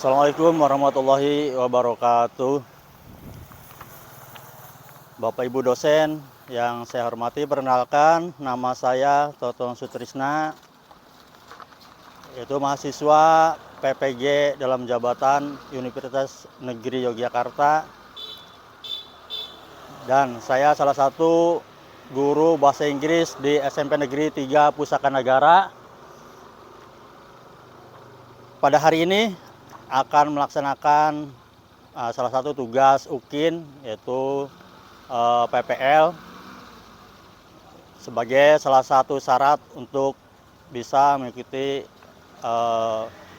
Assalamualaikum warahmatullahi wabarakatuh. Bapak Ibu dosen yang saya hormati, perkenalkan nama saya Toton Sutrisna, yaitu mahasiswa PPG dalam jabatan Universitas Negeri Yogyakarta, dan saya salah satu guru bahasa Inggris di SMP Negeri 3 Pusaka Nagara. Pada hari ini akan melaksanakan salah satu tugas UKIN, yaitu PPL, sebagai salah satu syarat untuk bisa mengikuti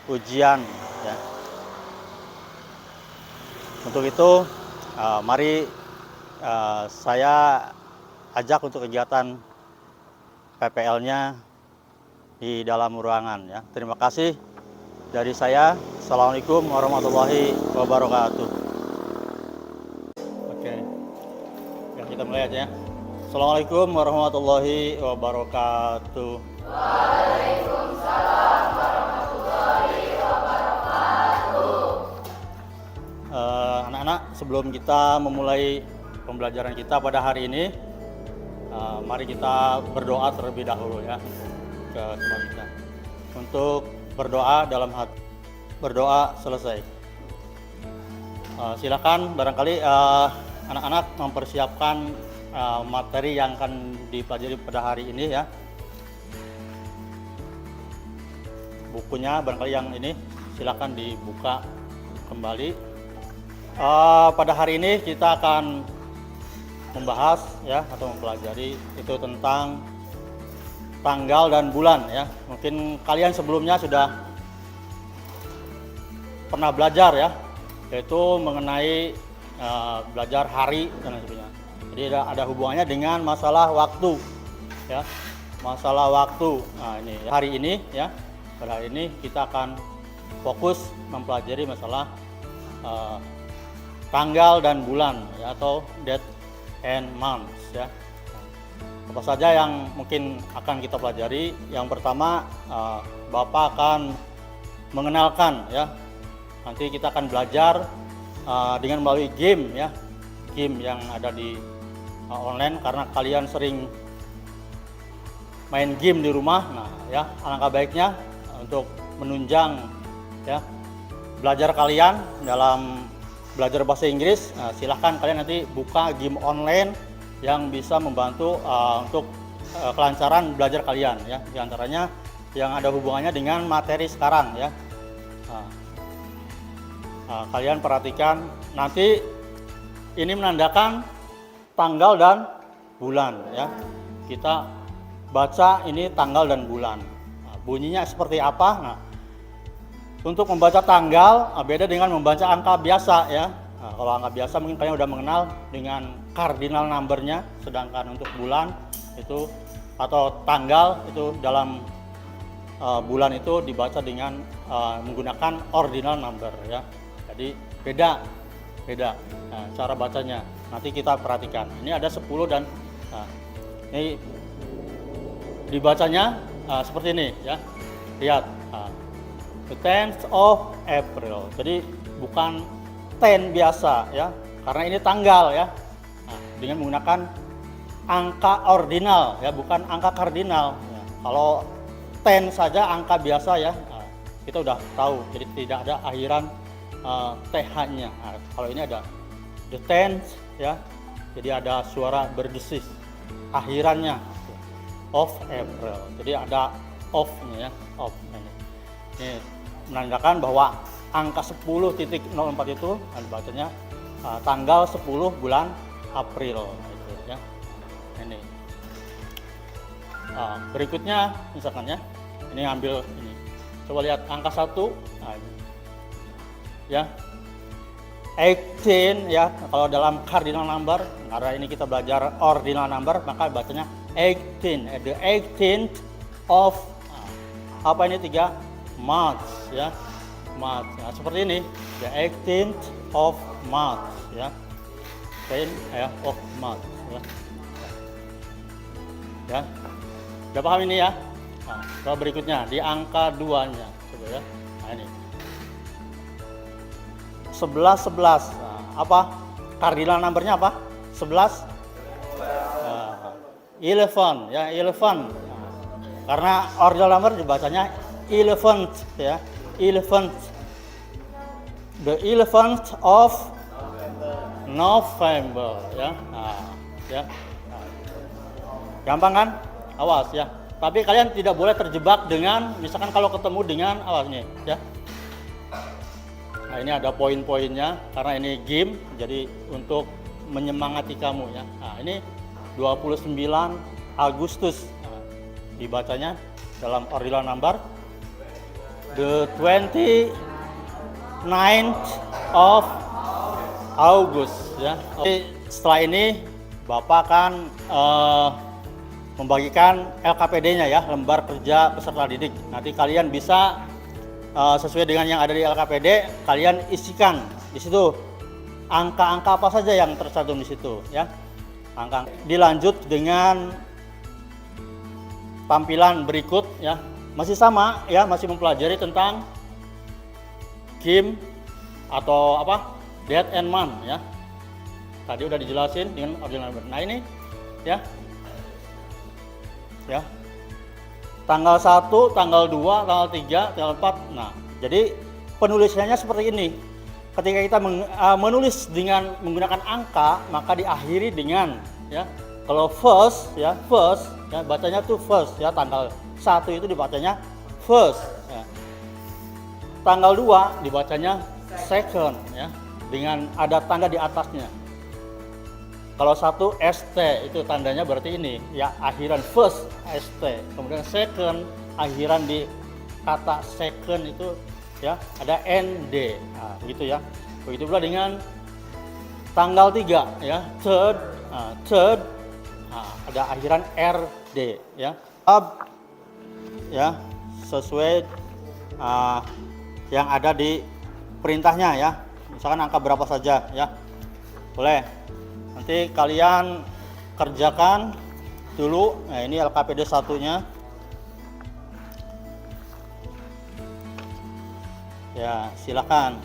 ujian ya. Untuk itu mari saya ajak untuk kegiatan PPL-nya di dalam ruangan ya. Terima kasih dari saya. Assalamualaikum warahmatullahi wabarakatuh. Oke, ya, kita mulai aja ya. Assalamualaikum warahmatullahi wabarakatuh. Waalaikumsalam warahmatullahi wabarakatuh. Anak-anak, sebelum kita memulai pembelajaran kita pada hari ini, mari kita berdoa terlebih dahulu ya ke Tuhan kita. Untuk berdoa dalam hati, berdoa selesai. Silakan barangkali anak-anak mempersiapkan materi yang akan dipelajari pada hari ini ya. Bukunya barangkali yang ini silakan dibuka kembali. Pada hari ini kita akan membahas ya atau mempelajari itu tentang tanggal dan bulan ya. Mungkin kalian sebelumnya sudah pernah belajar ya, yaitu mengenai belajar hari dan lain sebagainya. Jadi ada hubungannya dengan masalah waktu ya, masalah waktu. Nah ini hari ini ya, pada hari ini kita akan fokus mempelajari masalah tanggal dan bulan ya, atau date and months ya. Apa saja yang mungkin akan kita pelajari? Yang pertama, Bapak akan mengenalkan ya. Nanti kita akan belajar dengan melalui game ya, game yang ada di online, karena kalian sering main game di rumah. Nah ya, alangkah baiknya untuk menunjang ya belajar kalian dalam belajar bahasa Inggris. Silahkan kalian nanti buka game online yang bisa membantu untuk kelancaran belajar kalian ya. Di antaranya yang ada hubungannya dengan materi sekarang ya. Kalian perhatikan, nanti ini menandakan tanggal dan bulan ya. Kita baca ini tanggal dan bulan. Bunyinya seperti apa? Nah, untuk membaca tanggal beda dengan membaca angka biasa ya. Kalau angka biasa mungkin kalian udah mengenal dengan cardinal number-nya, sedangkan untuk bulan itu atau tanggal itu dalam bulan itu dibaca dengan menggunakan ordinal number ya. Jadi beda cara bacanya. Nanti kita perhatikan. Ini ada 10 dan ini dibacanya seperti ini ya. Lihat, the 10th of April. Jadi bukan 10 biasa ya, karena ini tanggal ya. Dengan menggunakan angka ordinal ya, bukan angka kardinal ya. Kalau 10 saja angka biasa ya, kita udah tahu, jadi tidak ada akhiran TH-nya. Kalau ini ada the 10th ya, jadi ada suara berdesis akhirannya of April, jadi ada of-nya ya, of. Ini menandakan bahwa angka 10.04 itu dibacanya tanggal 10 bulan April gitu ya. Ini berikutnya misalkan ya, ini ambil ini, coba lihat angka 1 ya, 18 ya. Kalau dalam cardinal number, karena ini kita belajar ordinal number, maka bacanya 18, the 18th of apa ini 3 March ya, March. Nah, seperti ini, the 18th of March ya, 10 ya, of March ya. Ya, udah paham ini ya? Nah, coba berikutnya di angka 2-nya, coba ya. Nah ini 11 11. Nah, apa cardinal numbernya apa? 11. 11 ya, 11. Nah, karena ordinal number dibacanya 11 ya, 11. The 11th of November ya. Nah, ya. Gampang kan? Awas ya. Tapi kalian tidak boleh terjebak dengan misalkan kalau ketemu dengan awas nih ya. Nah, ini ada poin-poinnya karena ini game jadi untuk menyemangati kamu ya. Nah, ini 29 Agustus. Nah, dibacanya dalam ordinal number the 29th of August ya. Oke, setelah ini Bapak akan membagikan LKPD-nya ya, lembar kerja peserta didik. Nanti kalian bisa sesuai dengan yang ada di LKPD, kalian isikan di situ angka-angka apa saja yang tercantum di situ ya. Angka. Dilanjut dengan tampilan berikut ya. Masih sama ya, masih mempelajari tentang game atau apa? Date and month ya. Tadi udah dijelasin dengan ordinal number. Nah, ini ya. Ya. Tanggal 1, tanggal 2, tanggal 3, tanggal 4. Nah, jadi penulisannya seperti ini. Ketika kita menulis dengan menggunakan angka, maka diakhiri dengan ya. Kalau first ya, bacanya tuh first ya, tanggal 1 itu dibacanya first ya. Tanggal 2 dibacanya second ya, dengan ada tanda di atasnya. Kalau 1 ST itu tandanya berarti ini ya, akhiran first ST, kemudian second akhiran di kata second itu ya ada ND. Nah, gitu ya. Begitu pula dengan tanggal 3 ya, third, third ada akhiran RD ya. Ya, sesuai yang ada di perintahnya ya. Misalkan angka berapa saja ya. Boleh. Nanti kalian kerjakan dulu. Nah, ini LKPD 1-nya. Ya, silakan.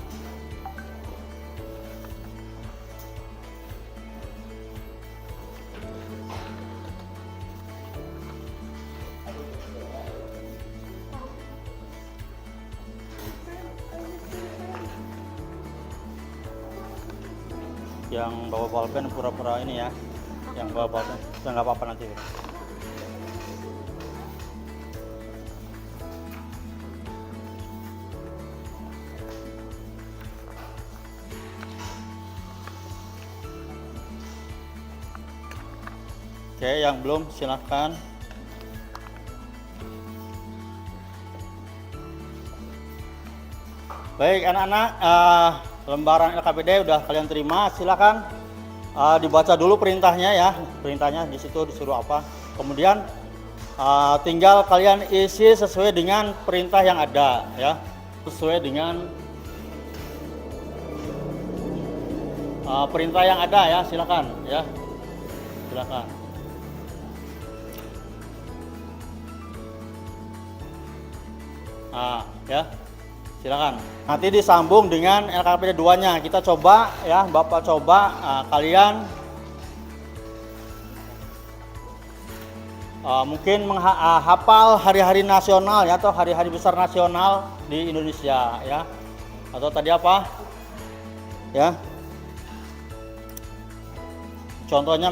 Yang bawa bolpen pura-pura ini ya, yang bawa bolpen nggak apa-apa nanti. Oke, yang belum silahkan. Baik anak-anak, lembaran LKPD udah kalian terima, silakan dibaca dulu perintahnya ya. Perintahnya di situ disuruh apa. Kemudian tinggal kalian isi sesuai dengan perintah yang ada ya. Sesuai dengan perintah yang ada ya, silakan ya. Silakan. Ya. Silakan. Nanti disambung dengan LKPD 2-nya. Kita coba ya, Bapak coba kalian mungkin menghafal hari-hari nasional ya, atau hari-hari besar nasional di Indonesia ya. Atau tadi apa? Ya. Contohnya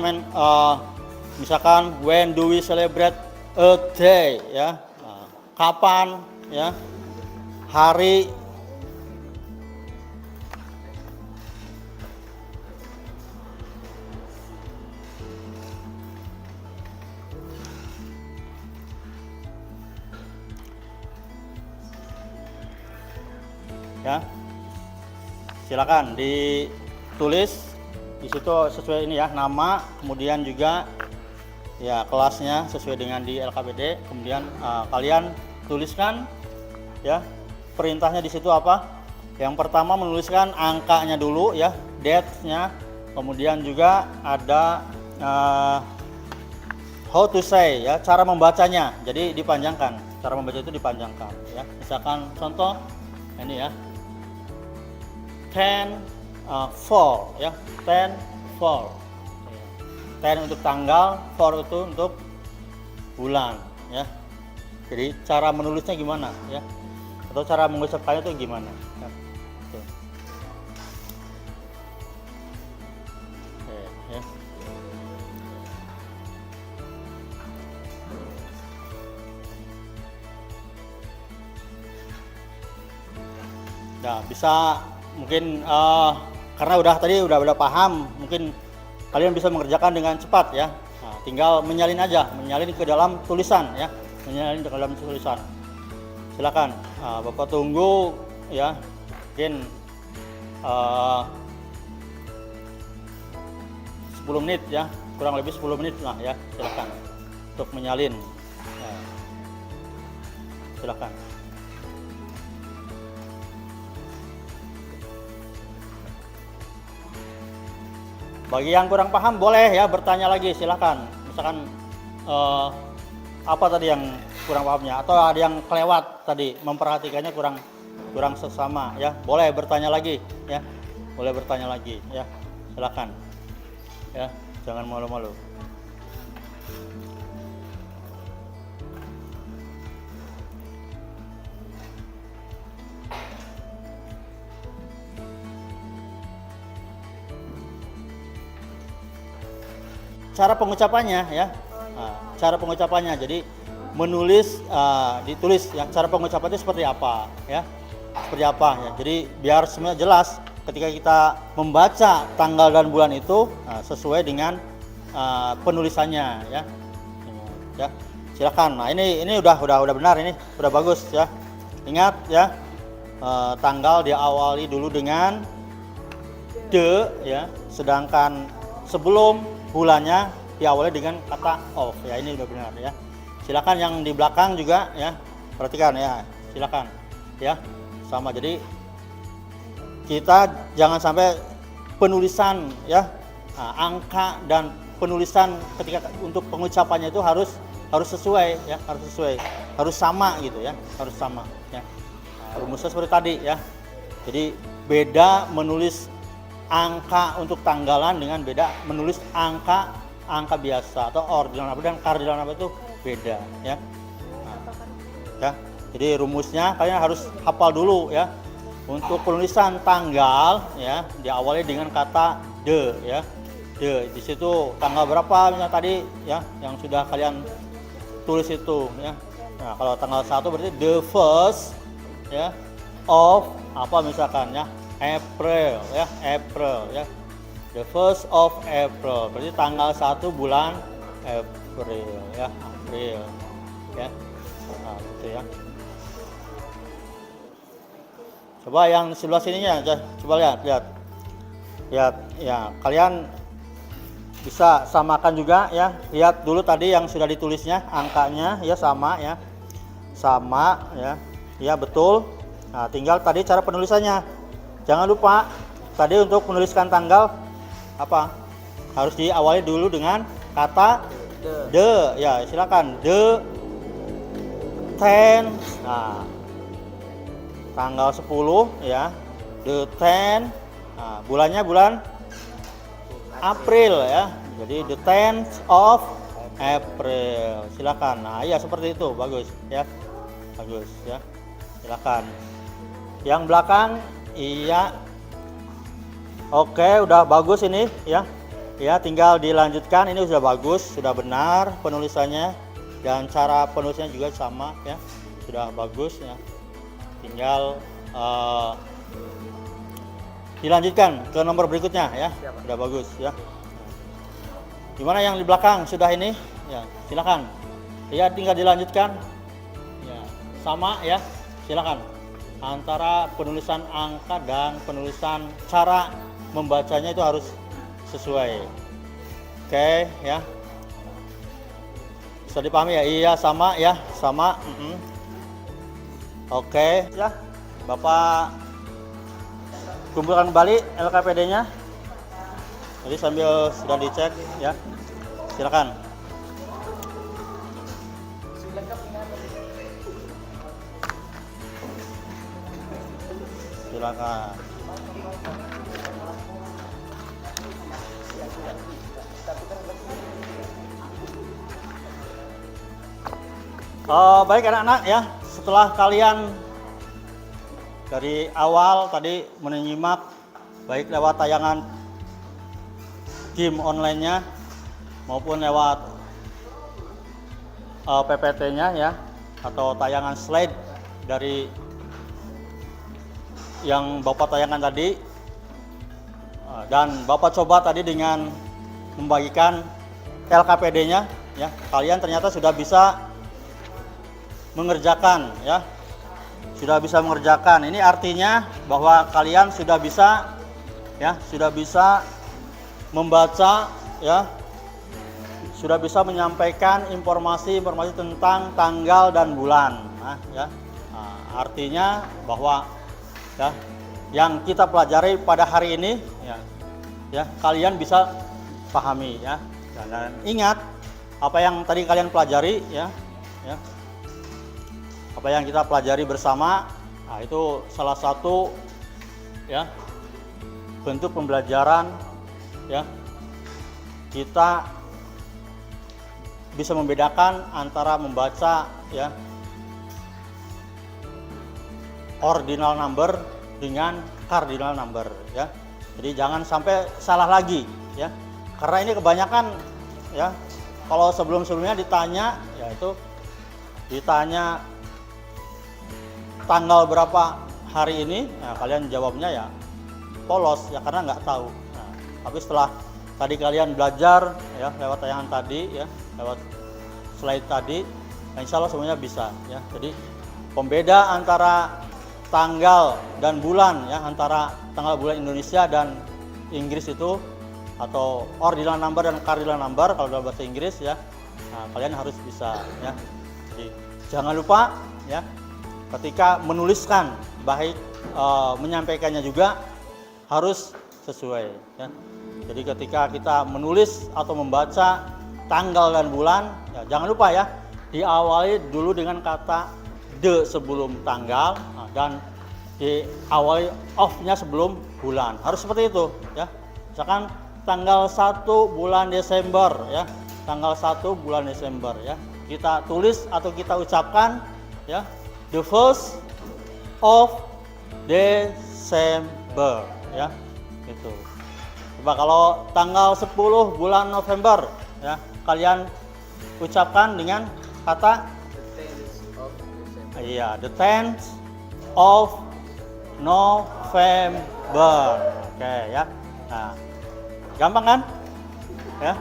misalkan when do we celebrate a day ya. Kapan ya? Hari ya, silakan ditulis di situ sesuai ini ya, nama, kemudian juga ya kelasnya sesuai dengan di LKPD, kemudian kalian tuliskan ya. Perintahnya di situ apa? Yang pertama menuliskan angkanya dulu ya, date-nya. Kemudian juga ada how to say ya, cara membacanya. Jadi dipanjangkan. Cara membaca itu dipanjangkan ya. Misalkan contoh ini ya. 10 4 ya, 10 4. 10 untuk tanggal, 4 itu untuk bulan ya. Jadi cara menulisnya gimana ya, atau cara mengucapkannya itu gimana ya. Tuh. Oke, ya. Nah, bisa mungkin karena udah paham, mungkin kalian bisa mengerjakan dengan cepat ya. Nah, tinggal menyalin aja, menyalin ke dalam tulisan ya, menyalin ke dalam tulisan. Silakan, Bapak tunggu ya, mungkin 10 menit ya, kurang lebih 10 menit lah ya. Silakan untuk menyalin. Ya. Silakan. Bagi yang kurang paham boleh ya bertanya lagi, silakan. Misalkan apa tadi yang kurang pahamnya, atau ada yang kelewat tadi, memperhatikannya kurang sesama ya, boleh bertanya lagi ya, boleh bertanya lagi ya, silakan ya, jangan malu-malu. Cara pengucapannya ya, cara pengucapannya, jadi menulis ditulis ya, cara pengucapannya seperti apa ya, seperti apa ya, jadi biar semua jelas ketika kita membaca tanggal dan bulan itu sesuai dengan penulisannya ya. Ya, silakan. Nah, ini udah benar, ini udah bagus ya. Ingat ya, tanggal diawali dulu dengan de ya, sedangkan sebelum bulannya diawali dengan kata of ya, ini udah benar ya. Silakan yang di belakang juga ya, perhatikan ya, silakan ya, sama. Jadi kita jangan sampai penulisan ya, angka dan penulisan ketika untuk pengucapannya itu harus sesuai ya, harus sama gitu ya, harus sama ya. Rumusnya seperti tadi ya. Jadi beda menulis angka untuk tanggalan dengan beda menulis angka biasa atau ordinal number dan cardinal number itu beda ya. Ya, jadi rumusnya kalian harus hafal dulu ya. Untuk penulisan tanggal ya, diawali dengan kata de ya. De, di situ tanggal berapa misalnya tadi ya yang sudah kalian tulis itu ya. Nah, kalau tanggal 1 berarti the first ya of apa misalkan ya, April ya, April ya. The first of April berarti tanggal 1 bulan April ya, April ya. Nah, gitu ya. Coba yang sebelah sininya, coba lihat ya, kalian bisa samakan juga ya. Lihat dulu tadi yang sudah ditulisnya, angkanya ya sama ya. Sama ya. Ya, betul. Nah, tinggal tadi cara penulisannya. Jangan lupa tadi untuk menuliskan tanggal apa? Harus diawali dulu dengan kata the. Ya, silakan. The 10. Nah, tanggal 10 ya. The 10. Nah, bulannya bulan April ya. Jadi the 10th of April. Silakan. Nah, iya seperti itu. Bagus ya. Bagus ya. Silakan. Yang belakang iya. Oke, udah bagus ini ya. Ya, tinggal dilanjutkan. Ini sudah bagus, sudah benar penulisannya dan cara penulisannya juga sama ya. Sudah bagus ya. Tinggal dilanjutkan ke nomor berikutnya ya. Sudah bagus ya. Gimana yang di belakang sudah ini? Ya, silakan. Ya, tinggal dilanjutkan. Ya, sama ya. Silakan. Antara penulisan angka dan penulisan cara membacanya itu harus sesuai. Oke ya, bisa dipahami ya? Iya sama ya, sama. Oke ya, Bapak kumpulkan kembali LKPD-nya. Jadi sambil sudah dicek ya, silakan. Silakan. Baik anak-anak ya, setelah kalian dari awal tadi menyimak baik lewat tayangan game online-nya maupun lewat PPT-nya ya, atau tayangan slide dari yang Bapak tayangan tadi, dan Bapak coba tadi dengan membagikan LKPD-nya ya, kalian ternyata sudah bisa mengerjakan ya, sudah bisa mengerjakan. Ini artinya bahwa kalian sudah bisa ya, sudah bisa membaca ya, sudah bisa menyampaikan informasi-informasi tentang tanggal dan bulan. Artinya bahwa ya, yang kita pelajari pada hari ini ya kalian bisa pahami ya. Dan ingat apa yang tadi kalian pelajari ya, apa yang kita pelajari bersama, itu salah satu ya bentuk pembelajaran ya, kita bisa membedakan antara membaca ya ordinal number dengan cardinal number ya. Jadi jangan sampai salah lagi ya, karena ini kebanyakan ya, kalau sebelum-sebelumnya ditanya ya, itu ditanya tanggal berapa hari ini, nah, kalian jawabnya ya polos ya, karena nggak tahu. Nah, tapi setelah tadi kalian belajar ya lewat tayangan tadi ya, lewat slide tadi, nah, insya Allah semuanya bisa ya. Jadi pembeda antara tanggal dan bulan ya, antara tanggal bulan Indonesia dan Inggris itu, atau ordinal number dan cardinal number kalau dalam bahasa Inggris ya, nah, kalian harus bisa ya. Jadi jangan lupa ya, ketika menuliskan baik menyampaikannya juga harus sesuai ya. Jadi ketika kita menulis atau membaca tanggal dan bulan ya, jangan lupa ya, diawali dulu dengan kata the sebelum tanggal, dan diawali of-nya sebelum bulan. Harus seperti itu ya. Misalkan tanggal 1 bulan Desember ya, tanggal 1 bulan Desember ya, kita tulis atau kita ucapkan ya, the first of December ya, itu. Coba kalau tanggal 10 bulan November ya, kalian ucapkan dengan kata the 10th of November. Oke ya. Nah, gampang kan? Ya.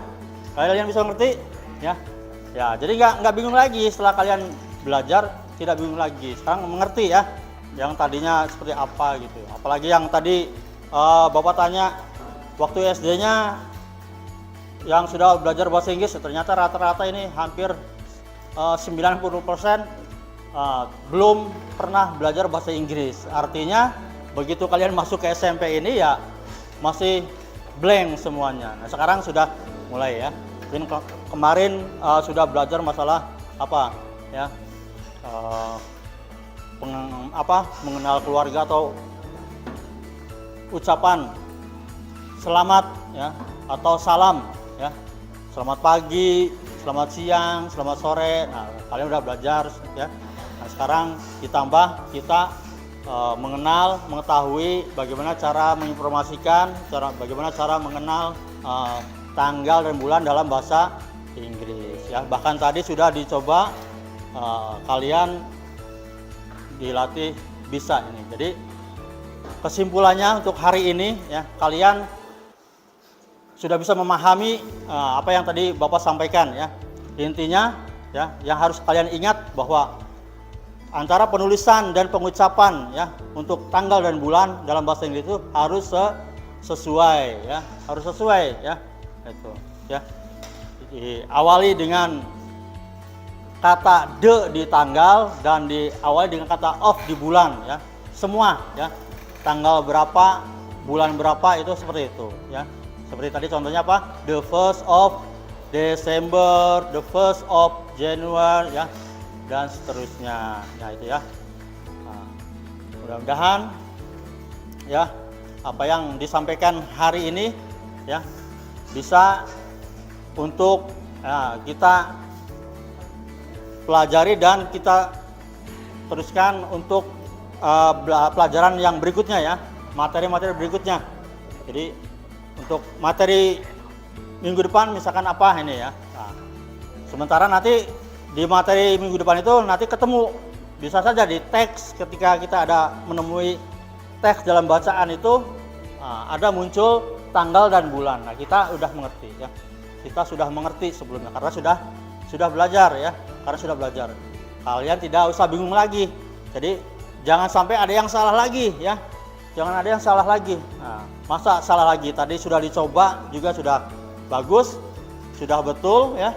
Kalian bisa ngerti ya? Ya, jadi nggak bingung lagi setelah kalian belajar, tidak bingung lagi. Sekarang mengerti ya, yang tadinya seperti apa gitu. Apalagi yang tadi Bapak tanya waktu SD-nya yang sudah belajar bahasa Inggris, ternyata rata-rata ini hampir 90% belum pernah belajar bahasa Inggris. Artinya begitu kalian masuk ke SMP ini ya masih blank semuanya. Nah, sekarang sudah mulai ya. Mungkin kemarin sudah belajar masalah apa ya, mengenal keluarga atau ucapan selamat ya, atau salam ya, selamat pagi, selamat siang, selamat sore. Nah, kalian udah belajar ya. Nah, sekarang ditambah kita mengenal, mengetahui bagaimana cara menginformasikan, bagaimana cara mengenal tanggal dan bulan dalam bahasa Inggris ya. Bahkan tadi sudah dicoba, kalian dilatih bisa ini. Jadi kesimpulannya untuk hari ini ya, kalian sudah bisa memahami apa yang tadi Bapak sampaikan ya. Intinya ya, yang harus kalian ingat bahwa antara penulisan dan pengucapan ya untuk tanggal dan bulan dalam bahasa Inggris itu harus sesuai ya, harus sesuai ya. Itu ya. Diawali dengan kata the di tanggal dan diawali dengan kata of di bulan ya. Semua ya. Tanggal berapa, bulan berapa, itu seperti itu ya. Seperti tadi contohnya apa? The 1st of December, the 1st of January ya, dan seterusnya. Nah, itu ya. Nah, mudah-mudahan ya apa yang disampaikan hari ini ya bisa untuk kita pelajari dan kita teruskan untuk pelajaran yang berikutnya ya, materi-materi berikutnya. Jadi untuk materi minggu depan misalkan apa ini ya. Nah, sementara nanti di materi minggu depan itu nanti ketemu, bisa saja di teks ketika kita ada menemui teks dalam bacaan itu ada muncul tanggal dan bulan. Nah, kita sudah mengerti ya. Kita sudah mengerti sebelumnya karena sudah belajar ya. Karena sudah belajar. Kalian tidak usah bingung lagi. Jadi jangan sampai ada yang salah lagi ya. Jangan ada yang salah lagi. Nah, masa salah lagi? Tadi sudah dicoba juga sudah bagus, sudah betul ya.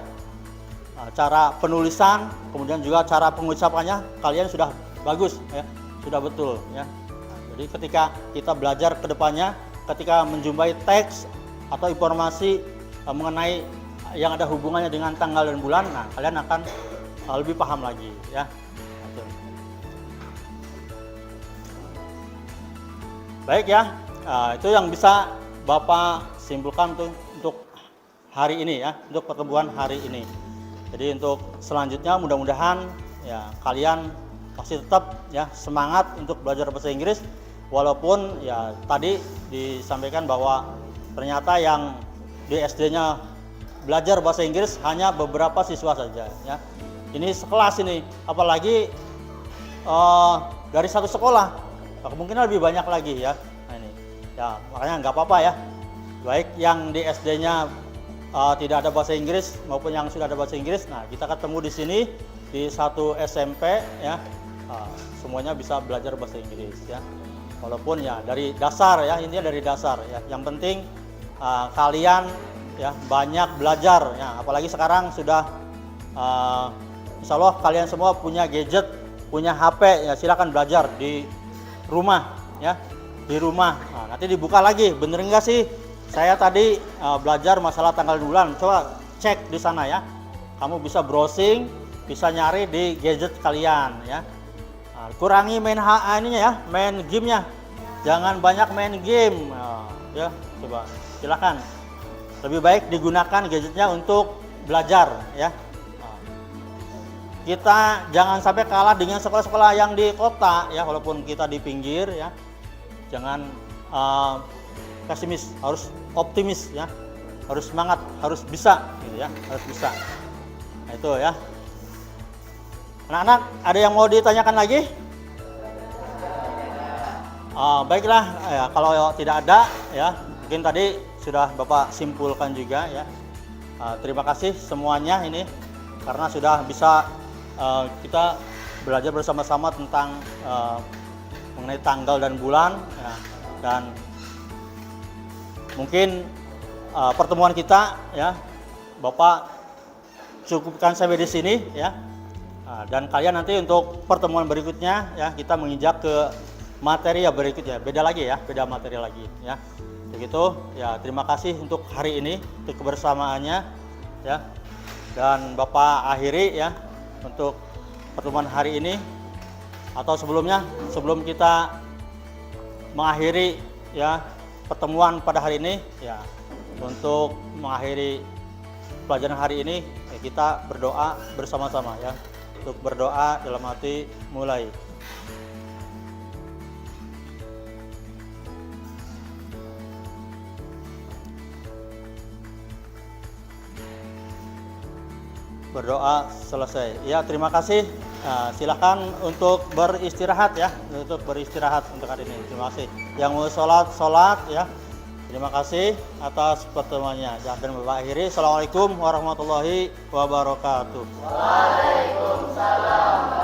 Cara penulisan, kemudian juga cara pengucapannya kalian sudah bagus ya. Sudah betul ya. Nah, jadi ketika kita belajar ke depannya, ketika menjumpai teks atau informasi mengenai yang ada hubungannya dengan tanggal dan bulan, nah kalian akan lebih paham lagi ya. Baik ya, itu yang bisa Bapak simpulkan untuk hari ini ya, untuk pertemuan hari ini. Jadi untuk selanjutnya mudah-mudahan ya kalian masih tetap ya semangat untuk belajar bahasa Inggris, walaupun ya tadi disampaikan bahwa ternyata yang di SD-nya belajar bahasa Inggris hanya beberapa siswa saja ya. Ini sekelas ini, apalagi dari satu sekolah, kemungkinan lebih banyak lagi ya. Nah ini, ya makanya nggak apa-apa ya. Baik yang di SD-nya tidak ada bahasa Inggris maupun yang sudah ada bahasa Inggris. Nah kita ketemu di sini di satu SMP ya, semuanya bisa belajar bahasa Inggris ya. Walaupun ya dari dasar ya, intinya dari dasar ya. Yang penting kalian ya banyak belajar ya, apalagi sekarang sudah insya Allah kalian semua punya gadget, punya HP ya, silakan belajar di rumah ya, di rumah. Nah, nanti dibuka lagi, bener enggak sih saya tadi belajar masalah tanggal bulan, coba cek di sana ya. Kamu bisa browsing, bisa nyari di gadget kalian ya. Nah, kurangi main ininya ya, main gamenya, jangan banyak main game ya, coba silakan. Lebih baik digunakan gadgetnya untuk belajar ya. Kita jangan sampai kalah dengan sekolah-sekolah yang di kota ya, walaupun kita di pinggir ya. Jangan pesimis, harus optimis ya. Harus semangat, harus bisa gitu ya, harus bisa. Nah, itu ya. Anak-anak, ada yang mau ditanyakan lagi? Baiklah ya, kalau tidak ada ya, mungkin tadi sudah Bapak simpulkan juga ya. Terima kasih semuanya ini karena sudah bisa kita belajar bersama-sama tentang mengenai tanggal dan bulan ya. Dan mungkin pertemuan kita ya Bapak cukupkan sampai di sini ya. Dan kalian nanti untuk pertemuan berikutnya ya kita menginjak ke materi ya berikutnya, beda lagi ya, beda materi lagi ya. Begitu ya, terima kasih untuk hari ini, untuk kebersamaannya ya. Dan Bapak akhiri ya untuk pertemuan hari ini, atau sebelumnya sebelum kita mengakhiri ya pertemuan pada hari ini ya, untuk mengakhiri pelajaran hari ini ya, kita berdoa bersama-sama ya. Untuk berdoa dalam hati mulai. Berdoa selesai. Ya, terima kasih. Silakan untuk beristirahat ya, untuk beristirahat untuk hari ini. Terima kasih. Yang mau sholat ya. Terima kasih atas pertemuannya. Dan Bapak akhiri. Assalamualaikum warahmatullahi wabarakatuh. Waalaikumsalam.